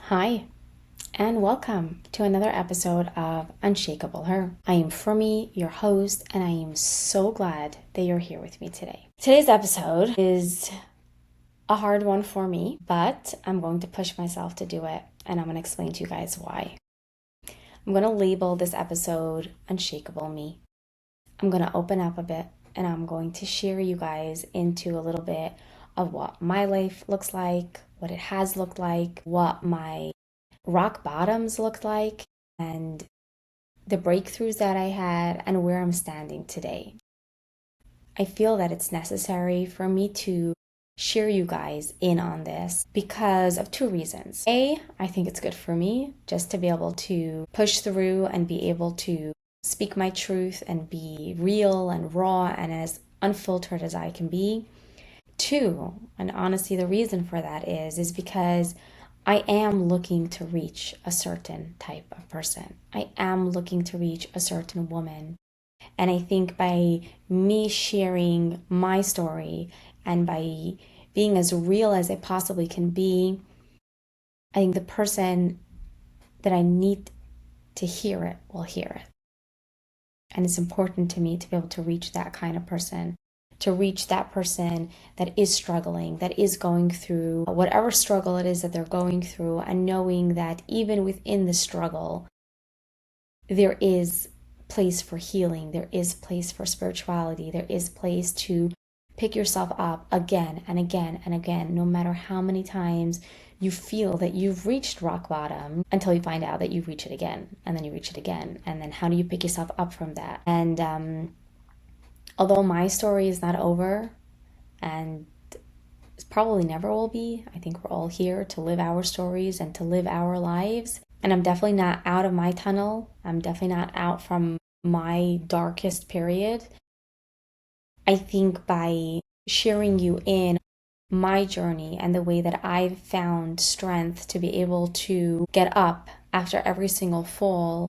Hi, and welcome to another episode of Unshakable Her. I am Fermi, your host, and I am so glad that you're here with me today. Today's episode is a hard one for me, but I'm going to push myself to do it, and I'm going to explain to you guys why. I'm going to label this episode Unshakable Me. I'm going to open up a bit, and I'm going to share you guys into a little bit of what my life looks like, what it has looked like, what my rock bottoms looked like, and the breakthroughs that I had, and where I'm standing today. I feel that it's necessary for me to share you guys in on this because of two reasons. A, I think it's good for me just to be able to push through and be able to speak my truth and be real and raw and as unfiltered as I can be. Two, and honestly, the reason for that is because I am looking to reach a certain type of person. I am looking to reach a certain woman. And I think by me sharing my story and by being as real as I possibly can be, I think the person that I need to hear it will hear it. And it's important to me to be able to reach that kind of person, to reach that person that is struggling, that is going through whatever struggle it is that they're going through, and knowing that even within the struggle, there is place for healing, there is place for spirituality, there is place to pick yourself up again and again and again, no matter how many times you feel that you've reached rock bottom, until you find out that you reach it again, and then you reach it again, and then how do you pick yourself up from that? And although my story is not over, and it probably never will be, I think we're all here to live our stories and to live our lives. And I'm definitely not out of my tunnel. I'm definitely not out from my darkest period. I think by sharing you in my journey and the way that I've found strength to be able to get up after every single fall,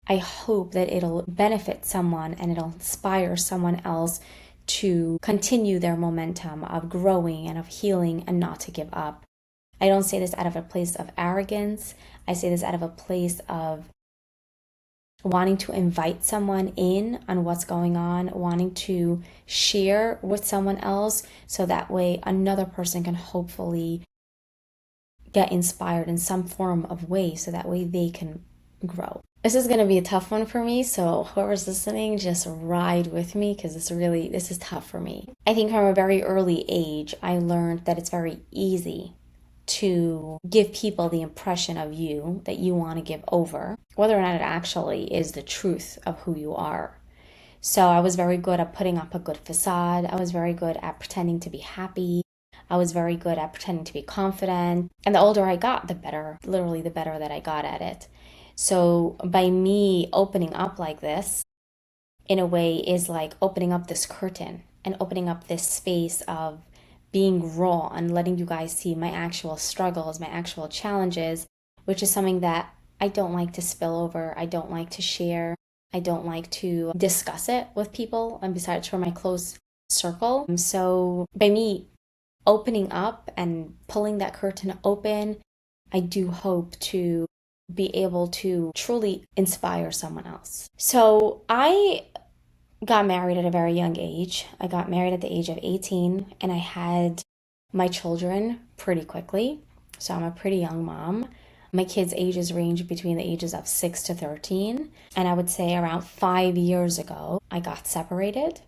I hope that it'll benefit someone and it'll inspire someone else to continue their momentum of growing and of healing and not to give up. I don't say this out of a place of arrogance. I say this out of a place of wanting to invite someone in on what's going on, wanting to share with someone else so that way another person can hopefully get inspired in some form of way so that way they can grow. This is going to be a tough one for me, so whoever's listening, just ride with me because this is tough for me. I think from a very early age, I learned that it's very easy to give people the impression of you that you want to give over, whether or not it actually is the truth of who you are. So I was very good at putting up a good facade. I was very good at pretending to be happy. I was very good at pretending to be confident. And the older I got, the better, literally the better that I got at it. So by me opening up like this, in a way, is like opening up this curtain and opening up this space of being raw and letting you guys see my actual struggles, my actual challenges, which is something that I don't like to spill over. I don't like to share. I don't like to discuss it with people, and besides for my close circle. So by me opening up and pulling that curtain open, I do hope to be able to truly inspire someone else. So I got married at a very young age. I got married at the age of 18 and I had my children pretty quickly. So I'm a pretty young mom. My kids' ages range between the ages of 6 to 13. And I would say around 5 years ago, I got separated,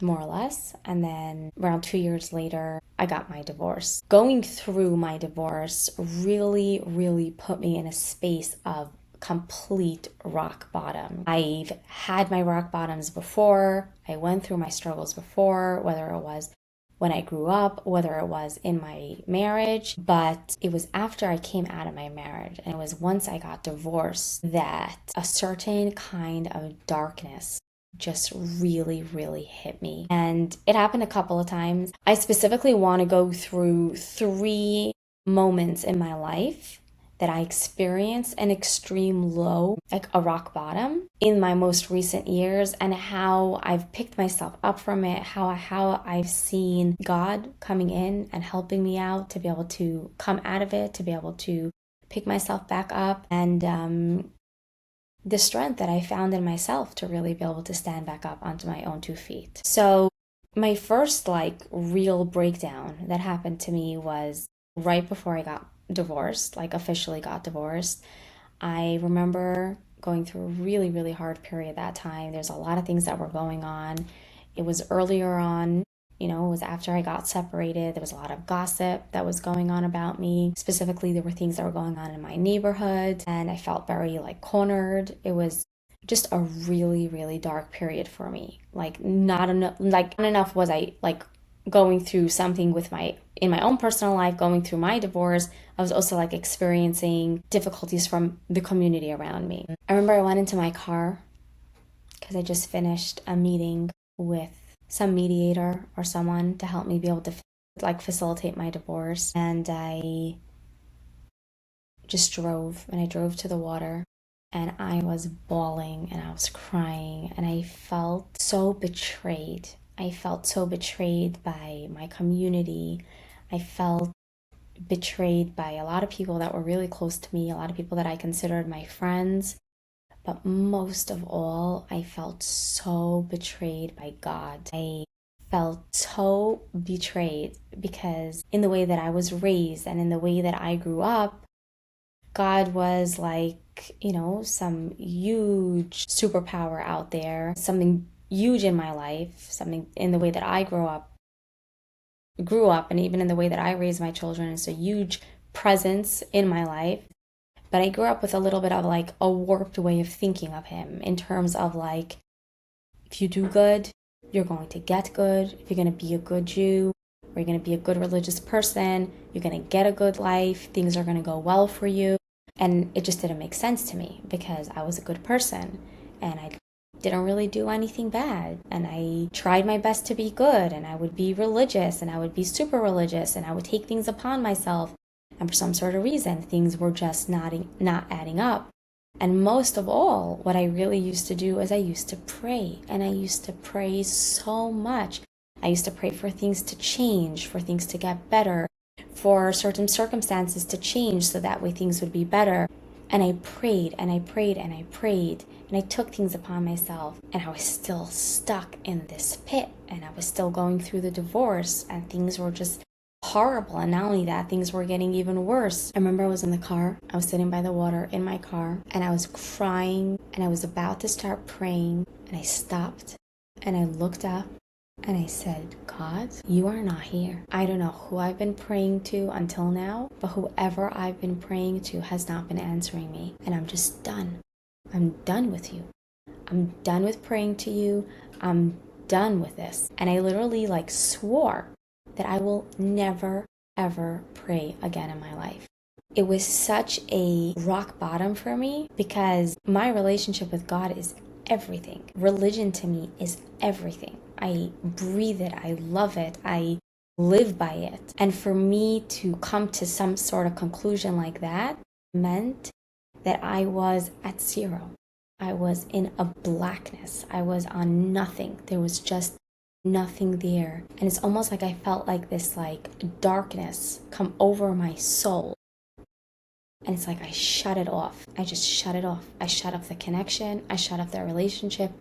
more or less. And then around 2 years later, I got my divorce. Going through my divorce really, really put me in a space of complete rock bottom. I've had my rock bottoms before. I went through my struggles before, whether it was when I grew up, whether it was in my marriage, but it was after I came out of my marriage, and it was once I got divorced that a certain kind of darkness just really, really hit me. And it happened a couple of times. I specifically want to go through 3 moments in my life that I experienced an extreme low, like a rock bottom, in my most recent years, and how I've picked myself up from it, how I've seen God coming in and helping me out to be able to come out of it, to be able to pick myself back up, and the strength that I found in myself to really be able to stand back up onto my own 2 feet. So my first real breakdown that happened to me was right before I got divorced, officially got divorced. I remember going through a really, really hard period that time. There's a lot of things that were going on. It was earlier on, it was after I got separated. There was a lot of gossip that was going on about me. Specifically, there were things that were going on in my neighborhood, and I felt very cornered. It was just a really, really dark period for me. Not enough was I going through something in my own personal life, going through my divorce. I was also experiencing difficulties from the community around me. I remember I went into my car because I just finished a meeting with some mediator or someone to help me be able to facilitate my divorce. And I just drove, and I drove to the water, and I was bawling and I was crying, and I felt so betrayed. I felt so betrayed by my community. I felt betrayed by a lot of people that were really close to me, a lot of people that I considered my friends. But most of all, I felt so betrayed by God. I felt so betrayed because in the way that I was raised and in the way that I grew up, God was some huge superpower out there, something huge in my life, something in the way that I grew up, and even in the way that I raised my children. It's a huge presence in my life. But I grew up with a little bit of a warped way of thinking of him in terms of if you do good, you're going to get good. If you're going to be a good Jew, or you're going to be a good religious person, you're going to get a good life. Things are going to go well for you. And it just didn't make sense to me because I was a good person and I didn't really do anything bad. And I tried my best to be good, and I would be religious, and I would be super religious, and I would take things upon myself. And for some sort of reason, things were just not adding up. And most of all, what I really used to do is I used to pray. And I used to pray so much. I used to pray for things to change, for things to get better, for certain circumstances to change so that way things would be better. And I prayed and I prayed and I prayed. And I took things upon myself. And I was still stuck in this pit. And I was still going through the divorce. And things were just horrible. And not only that, things were getting even worse. I remember I was in the car. I was sitting by the water in my car, and I was crying, and I was about to start praying, and I stopped and I looked up and I said, God, you are not here. I don't know who I've been praying to until now, but whoever I've been praying to has not been answering me, and I'm just done. I'm done with you. I'm done with praying to you. I'm done with this. And I literally swore that I will never, ever pray again in my life. It was such a rock bottom for me because my relationship with God is everything. Religion to me is everything. I breathe it. I love it. I live by it. And for me to come to some sort of conclusion like that meant that I was at zero. I was in a blackness. I was on nothing. There was just nothing there. And it's almost like I felt this darkness come over my soul. And it's I shut it off. I just shut it off. I shut off the connection. I shut off the relationship.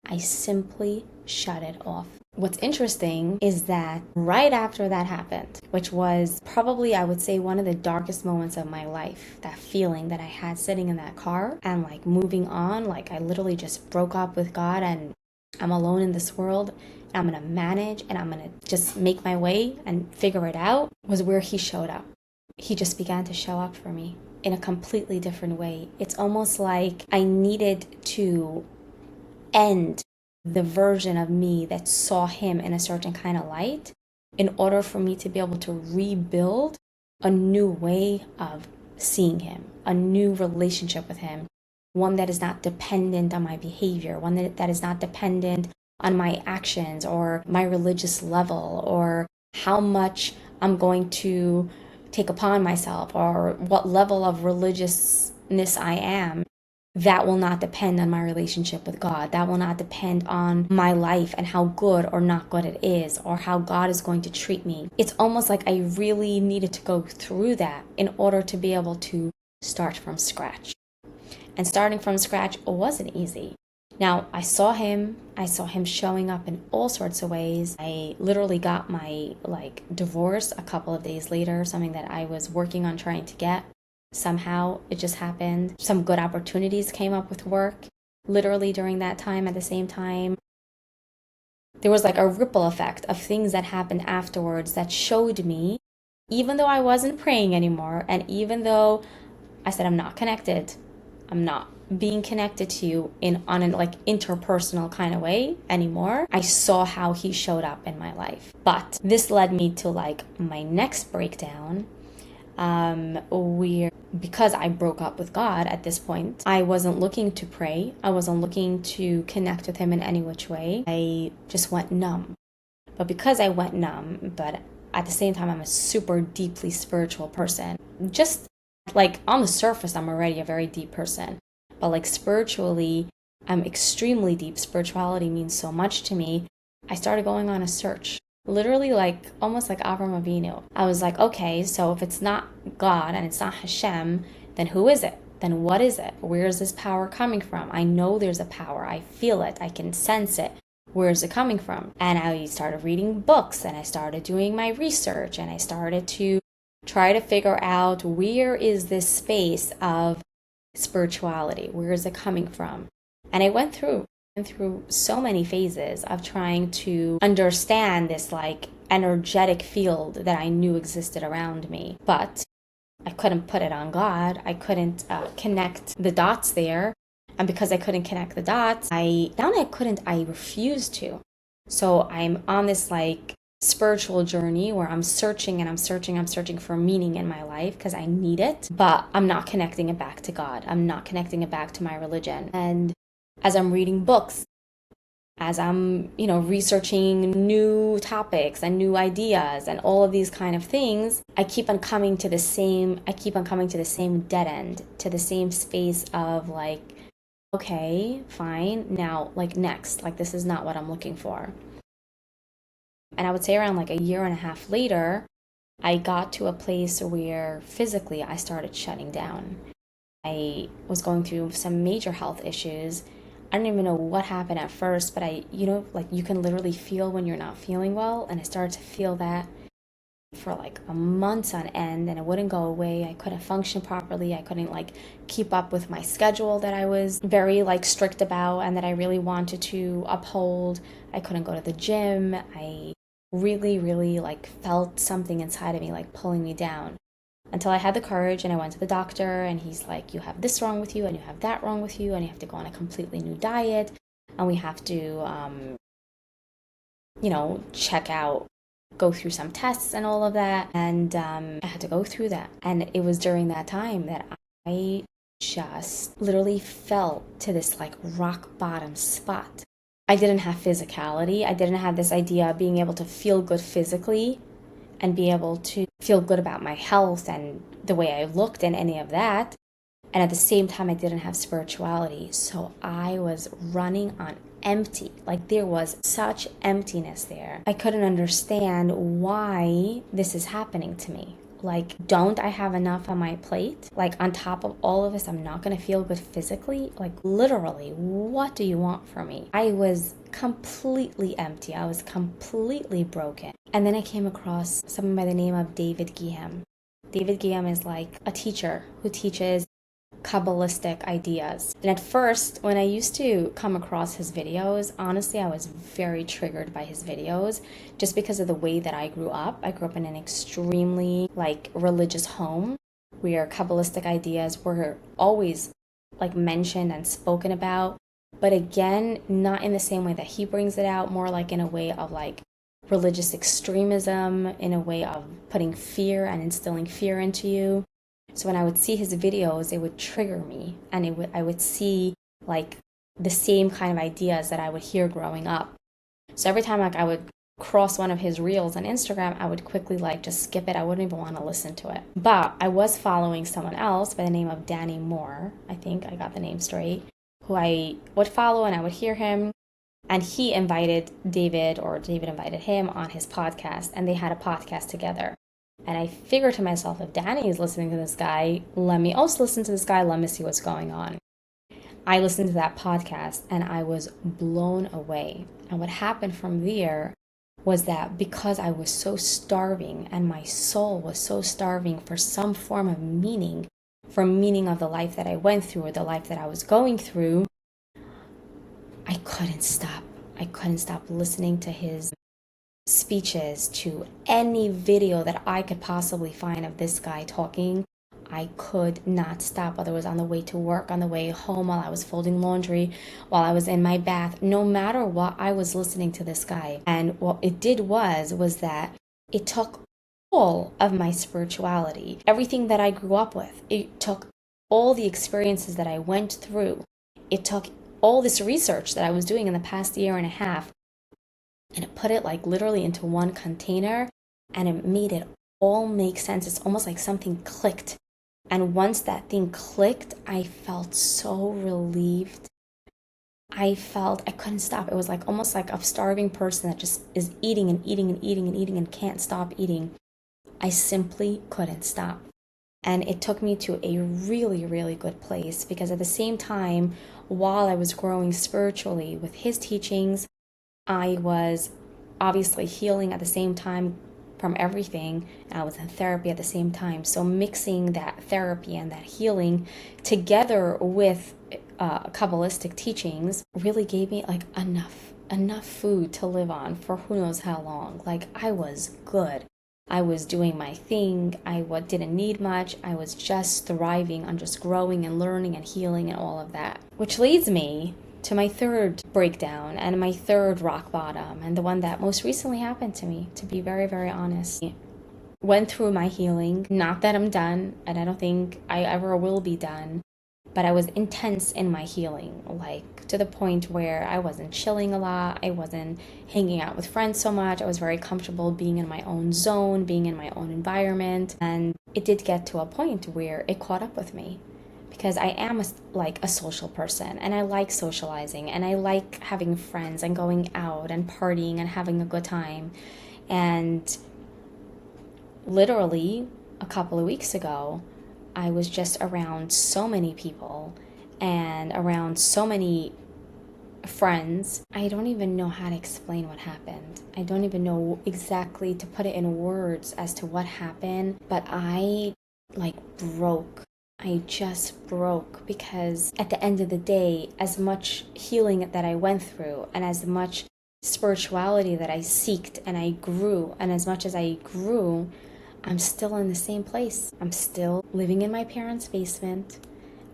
I simply shut it off. What's interesting is that right after that happened, which was probably, I would say, one of the darkest moments of my life, that feeling that I had sitting in that car and moving on, I literally just broke up with God and I'm alone in this world. I'm going to manage and I'm going to just make my way and figure it out, was where he showed up. He just began to show up for me in a completely different way. It's almost like I needed to end the version of me that saw him in a certain kind of light in order for me to be able to rebuild a new way of seeing him, a new relationship with him, one that is not dependent on my behavior, one that is not dependent on my actions or my religious level or how much I'm going to take upon myself or what level of religiousness I am. That will not depend on my relationship with God. That will not depend on my life and how good or not good it is or how God is going to treat me. It's almost like I really needed to go through that in order to be able to start from scratch. And starting from scratch wasn't easy. Now, I saw him showing up in all sorts of ways. I literally got my divorce a couple of days later, something that I was working on trying to get. Somehow it just happened. Some good opportunities came up with work, literally during that time. At the same time, there was a ripple effect of things that happened afterwards that showed me, even though I wasn't praying anymore, and even though I said I'm not connected, I'm not being connected to you on an interpersonal kind of way anymore, I saw how he showed up in my life. But this led me to my next breakdown, where, because I broke up with God at this point, I wasn't looking to pray. I wasn't looking to connect with him in any which way. I just went numb. But because I went numb, but at the same time, I'm a super deeply spiritual person. Just on the surface, I'm already a very deep person. But spiritually, I'm extremely deep. Spirituality means so much to me. I started going on a search. Literally almost like Avram Avinu. I was okay, so if it's not God and it's not Hashem, then who is it? Then what is it? Where is this power coming from? I know there's a power. I feel it. I can sense it. Where is it coming from? And I started reading books, and I started doing my research, and I started to try to figure out, where is this space of spirituality? Where is it coming from? And I went through so many phases of trying to understand this energetic field that I knew existed around me. But I couldn't put it on God. I couldn't connect the dots there. And because I couldn't connect the dots, I refused to. So I'm on this spiritual journey where I'm searching for meaning in my life because I need it, but I'm not connecting it back to God. I'm not connecting it back to my religion. And as I'm reading books, as I'm, researching new topics and new ideas and all of these kind of things, I keep on coming to the same dead end, to the same space of okay, fine, now next, this is not what I'm looking for. And I would say around a year and a half later, I got to a place where physically I started shutting down. I was going through some major health issues. I don't even know what happened at first, but you can literally feel when you're not feeling well. And I started to feel that for a month on end, and it wouldn't go away. I couldn't function properly. I couldn't keep up with my schedule that I was very strict about and that I really wanted to uphold. I couldn't go to the gym. I really felt something inside of me pulling me down, until I had the courage and I went to the doctor, and he's you have this wrong with you, and you have that wrong with you, and you have to go on a completely new diet, and we have to check out, go through some tests and all of that. And I had to go through that. And it was during that time that I just literally fell to this rock bottom spot. I didn't have physicality. I didn't have this idea of being able to feel good physically and be able to feel good about my health and the way I looked and any of that. And at the same time, I didn't have spirituality. So I was running on empty. There was such emptiness there. I couldn't understand why this is happening to me. Don't I have enough on my plate? On top of all of this, I'm not going to feel good physically? Literally, what do you want from me? I was completely empty. I was completely broken. And then I came across someone by the name of David Guillaume. David Guillaume is a teacher who teaches Kabbalistic ideas. And at first, when I used to come across his videos, honestly, I was very triggered by his videos just because of the way that I grew up. I grew up in an extremely religious home where Kabbalistic ideas were always mentioned and spoken about, but again, not in the same way that he brings it out, more in a way of religious extremism, in a way of putting fear and instilling fear into you. So when I would see his videos, it would trigger me, and I would see the same kind of ideas that I would hear growing up. So every time I would cross one of his reels on Instagram, I would quickly just skip it. I wouldn't even want to listen to it. But I was following someone else by the name of Danny Moore. I think I got the name straight, who I would follow, and I would hear him. And he invited David, or David invited him on his podcast, and they had a podcast together. And I figured to myself, if Danny is listening to this guy, let me also listen to this guy. Let me see what's going on. I listened to that podcast and I was blown away. And what happened from there was that because I was so starving and my soul was so starving for some form of meaning, for meaning of the life that I went through or the life that I was going through, I couldn't stop. I couldn't stop listening to his speeches, to any video that I could possibly find of this guy talking. I could not stop, whether it was on the way to work, on the way home, while I was folding laundry, while I was in my bath. No matter what, I was listening to this guy. And what it did was that it took all of my spirituality, everything that I grew up with. It took all the experiences that I went through. It took all this research that I was doing in the past year and a half, and it put it like literally into one container, and it made it all make sense. It's almost like something clicked. And once that thing clicked, I felt so relieved. I couldn't stop. It was like almost like a starving person that just is eating and eating and eating and eating and can't stop eating. I simply couldn't stop. And it took me to a really, really good place, because at the same time, while I was growing spiritually with his teachings, I was obviously healing at the same time from everything, and I was in therapy at the same time. So mixing that therapy and that healing together with Kabbalistic teachings really gave me like enough food to live on for who knows how long. Like, I was good. I was doing my thing. Didn't need much. I was just thriving on just growing and learning and healing and all of that. Which leads me to my third breakdown and my third rock bottom, and the one that most recently happened to me, to be very, very honest. Went through my healing. Not that I'm done, and I don't think I ever will be done, but I was intense in my healing, like to the point where I wasn't chilling a lot. I wasn't hanging out with friends so much. I was very comfortable being in my own zone, being in my own environment. And it did get to a point where it caught up with me, because I am a social person, and I like socializing, and I like having friends and going out and partying and having a good time. And literally a couple of weeks ago, I was just around so many people and around so many friends. I don't even know how to explain what happened. I don't even know exactly to put it in words as to what happened, but I broke. I just broke, because at the end of the day, as much healing that I went through and as much spirituality that I seeked and I grew, and as much as I grew, I'm still in the same place. I'm still living in my parents' basement.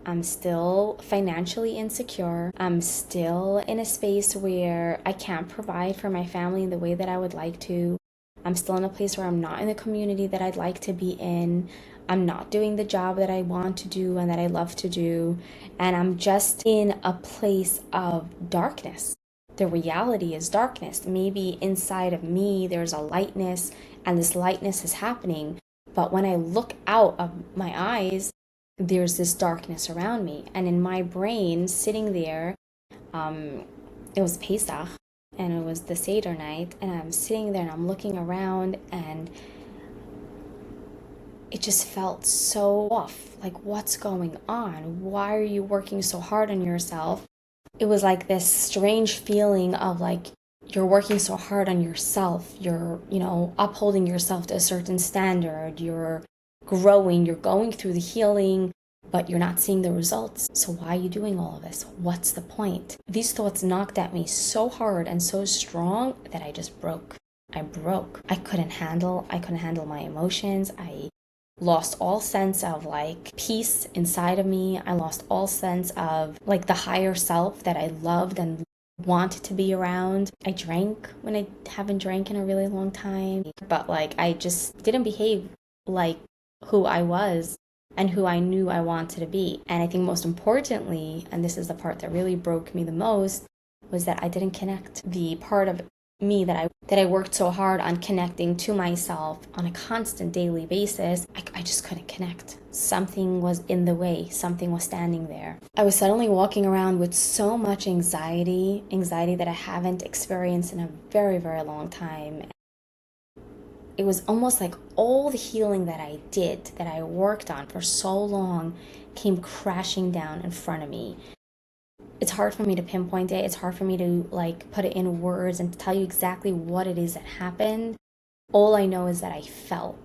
I'm still financially insecure. I'm still in a space where I can't provide for my family in the way that I would like to. I'm still in a place where I'm not in the community that I'd like to be in. I'm not doing the job that I want to do and that I love to do. And I'm just in a place of darkness. The reality is darkness. Maybe inside of me there's a lightness, and this lightness is happening. But when I look out of my eyes, there's this darkness around me. And in my brain, sitting there, it was Pesach, and it was the Seder night, and I'm sitting there and I'm looking around, and it just felt so off. Like, what's going on? Why are you working so hard on yourself? It was like this strange feeling of like, you're working so hard on yourself. You're, upholding yourself to a certain standard. You're growing, you're going through the healing, but you're not seeing the results. So why are you doing all of this? What's the point? These thoughts knocked at me so hard and so strong that I just broke. I broke. I couldn't handle my emotions. I lost all sense of peace inside of me. I lost all sense of the higher self that I loved and wanted to be around. I drank when I haven't drank in a really long time, but I just didn't behave like who I was and who I knew I wanted to be. And I think most importantly, and this is the part that really broke me the most, was that I didn't connect. The part of me that I worked so hard on connecting to myself on a constant daily basis, I just couldn't connect. Something was in the way. Something was standing there. I was suddenly walking around with so much anxiety that I haven't experienced in a very, very long time. it was almost like all the healing that I did, that I worked on for so long, came crashing down in front of me. It's hard for me to pinpoint it. It's hard for me to like put it in words and tell you exactly what it is that happened. All I know is that I fell.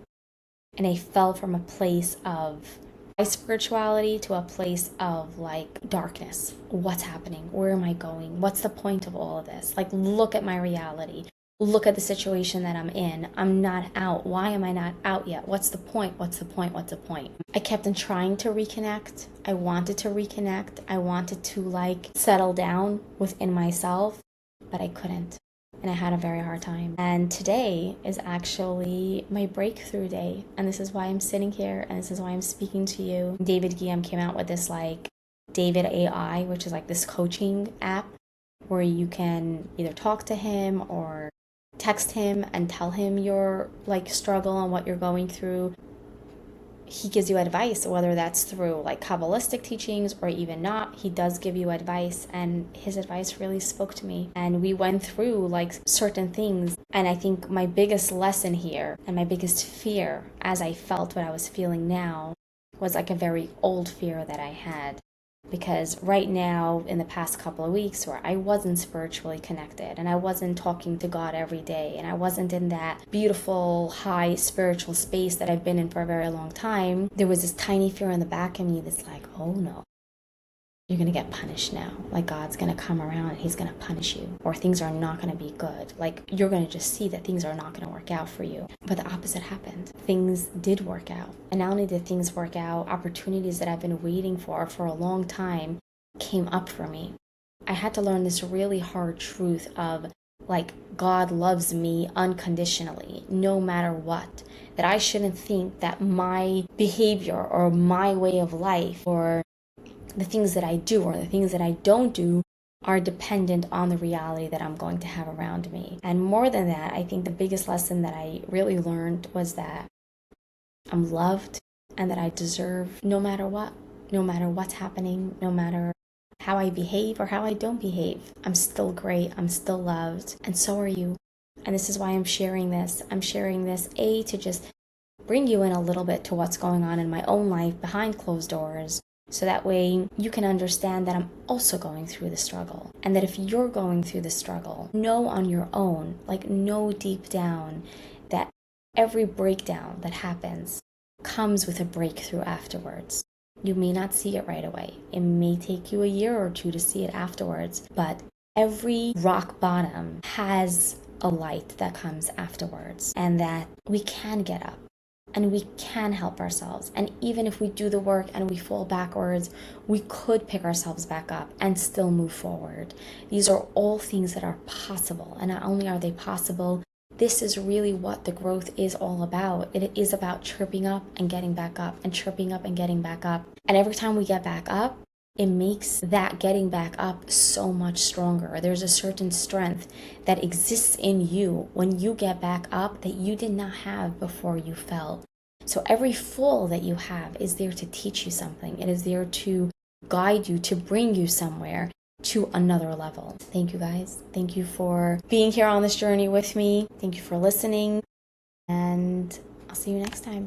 And I fell from a place of my spirituality to a place of like darkness. What's happening? Where am I going? What's the point of all of this? Like, look at my reality. Look at the situation that I'm in. I'm not out. Why am I not out yet? What's the point? What's the point? What's the point? I kept on trying to reconnect. I wanted to reconnect. I wanted to like settle down within myself, but I couldn't. And I had a very hard time. And today is actually my breakthrough day. And this is why I'm sitting here and this is why I'm speaking to you. David Guillaume came out with this like David AI, which is like this coaching app where you can either talk to him or text him and tell him your like struggle and what you're going through. He gives you advice, whether that's through like Kabbalistic teachings or even not. He does give you advice, and his advice really spoke to me. And we went through like certain things. And I think my biggest lesson here and my biggest fear as I felt what I was feeling now was like a very old fear that I had. Because right now, in the past couple of weeks, where I wasn't spiritually connected and I wasn't talking to God every day and I wasn't in that beautiful, high spiritual space that I've been in for a very long time, there was this tiny fear in the back of me that's like, oh no, you're going to get punished now. Like God's going to come around and he's going to punish you. Or things are not going to be good. Like you're going to just see that things are not going to work out for you. But the opposite happened. Things did work out. And not only did things work out, opportunities that I've been waiting for a long time came up for me. I had to learn this really hard truth of like God loves me unconditionally, no matter what. That I shouldn't think that my behavior or my way of life or the things that I do or the things that I don't do are dependent on the reality that I'm going to have around me. And more than that, I think the biggest lesson that I really learned was that I'm loved and that I deserve no matter what, no matter what's happening, no matter how I behave or how I don't behave. I'm still great. I'm still loved. And so are you. And this is why I'm sharing this. I'm sharing this, to just bring you in a little bit to what's going on in my own life behind closed doors. So that way you can understand that I'm also going through the struggle. And that if you're going through the struggle, know on your own, like know deep down that every breakdown that happens comes with a breakthrough afterwards. You may not see it right away. It may take you a year or two to see it afterwards. But every rock bottom has a light that comes afterwards. And that we can get up. And we can help ourselves. And even if we do the work and we fall backwards, we could pick ourselves back up and still move forward. These are all things that are possible. And not only are they possible, this is really what the growth is all about. It is about tripping up and getting back up and tripping up and getting back up. And every time we get back up, it makes that getting back up so much stronger. There's a certain strength that exists in you when you get back up that you did not have before you fell. So every fall that you have is there to teach you something. It is there to guide you, to bring you somewhere, to another level. Thank you guys. Thank you for being here on this journey with me. Thank you for listening. And I'll see you next time.